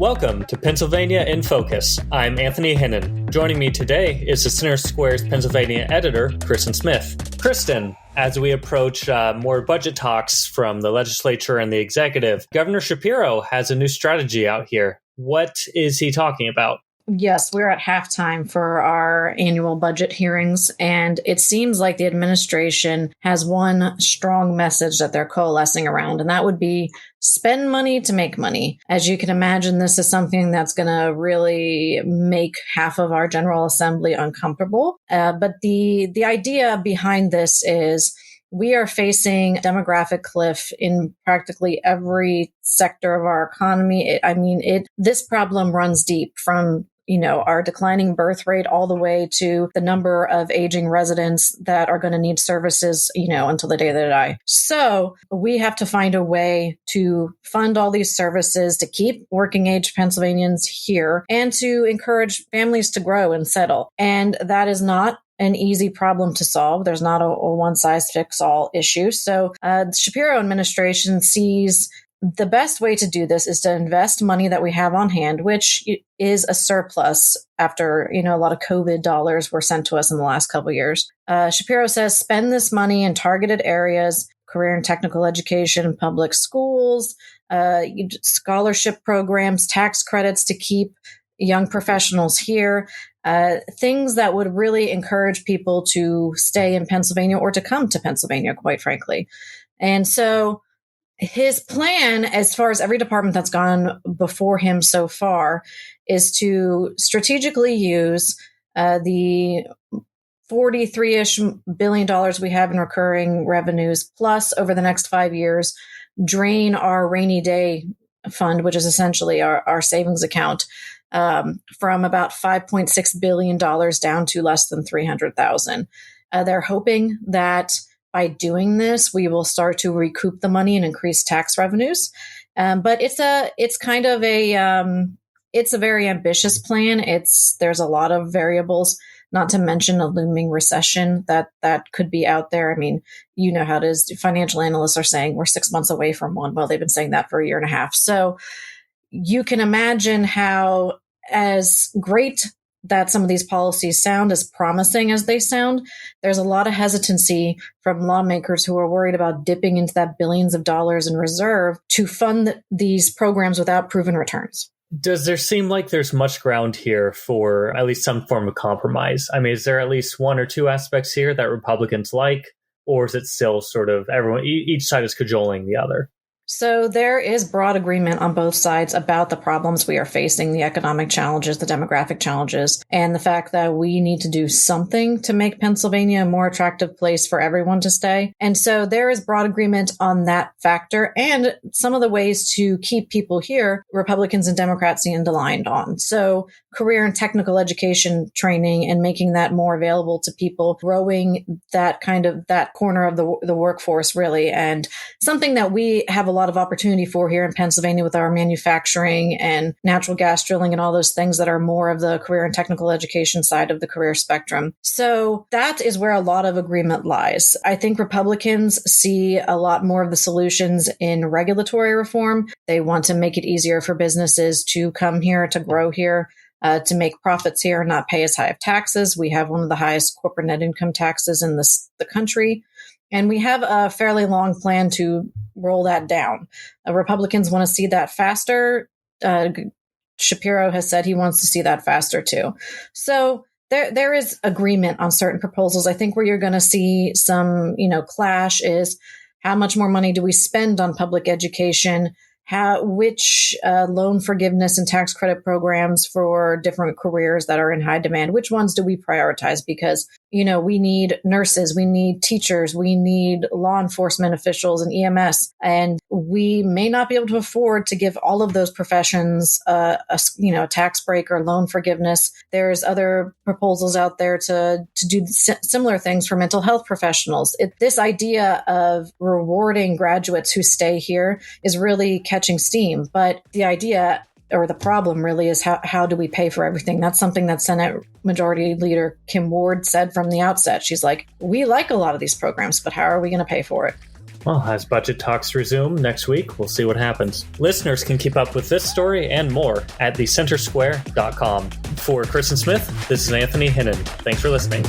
Welcome to Pennsylvania in Focus. I'm Anthony Hinnon. Joining me today is the Center Square's Pennsylvania editor, Kristen Smith. Kristen, as we approach more budget talks from the legislature and the executive, Governor Shapiro has a new strategy out here. What is he talking about? Yes, we're at halftime for our annual budget hearings, and it seems like the administration has one strong message that they're coalescing around, and that would be spend money to make money. As you can imagine, this is something that's going to really make half of our General Assembly uncomfortable. But the idea behind this is we are facing a demographic cliff in practically every sector of our economy. This problem runs deep from our declining birth rate all the way to the number of aging residents that are going to need services, until the day they die. So we have to find a way to fund all these services to keep working age Pennsylvanians here and to encourage families to grow and settle. And that is not an easy problem to solve. There's not a one-size-fits-all issue. So the Shapiro administration sees the best way to do this is to invest money that we have on hand, which is a surplus after, a lot of COVID dollars were sent to us in the last couple of years. Shapiro says spend this money in targeted areas, career and technical education, public schools, scholarship programs, tax credits to keep young professionals here, things that would really encourage people to stay in Pennsylvania or to come to Pennsylvania, quite frankly. And so his plan, as far as every department that's gone before him so far, is to strategically use the $43-ish billion we have in recurring revenues, plus over the next 5 years, drain our rainy day fund, which is essentially our savings account, from about $5.6 billion down to less than $300,000. They're hoping that by doing this, we will start to recoup the money and increase tax revenues. But it's a very ambitious plan. There's a lot of variables, not to mention a looming recession that could be out there. I mean, you know how it is. Financial analysts are saying we're 6 months away from one. Well, they've been saying that for a year and a half. So you can imagine how, as great that some of these policies sound, as promising as they sound, there's a lot of hesitancy from lawmakers who are worried about dipping into that billions of dollars in reserve to fund these programs without proven returns. Does there seem like there's much ground here for at least some form of compromise? I mean, is there at least one or two aspects here that Republicans like, or is it still sort of each side is cajoling the other? So there is broad agreement on both sides about the problems we are facing, the economic challenges, the demographic challenges, and the fact that we need to do something to make Pennsylvania a more attractive place for everyone to stay. And so there is broad agreement on that factor, and some of the ways to keep people here, Republicans and Democrats seem aligned on. So career and technical education training and making that more available to people, growing that corner of the workforce really, and something that we have a lot of opportunity for here in Pennsylvania with our manufacturing and natural gas drilling and all those things that are more of the career and technical education side of the career spectrum. So that is where a lot of agreement lies. I think Republicans see a lot more of the solutions in regulatory reform. They want to make it easier for businesses to come here, to grow here, to make profits here and not pay as high of taxes. We have one of the highest corporate net income taxes in the country. And we have a fairly long plan to roll that down. Republicans want to see that faster. Shapiro has said he wants to see that faster too. So there is agreement on certain proposals. I think where you're going to see some, clash is how much more money do we spend on public education? Which loan forgiveness and tax credit programs for different careers that are in high demand, which ones do we prioritize? Because, we need nurses, we need teachers, we need law enforcement officials and EMS, and we may not be able to afford to give all of those professions a tax break or loan forgiveness. There's other proposals out there to do similar things for mental health professionals. This idea of rewarding graduates who stay here is really catching steam, but the idea or the problem really is how do we pay for everything? That's something that Senate Majority Leader Kim Ward said from the outset. She's like, we like a lot of these programs, but how are we going to pay for it? Well, as budget talks resume next week, we'll see what happens. Listeners can keep up with this story and more at thecentersquare.com. For Kristen Smith, this is Anthony Hinnon. Thanks for listening.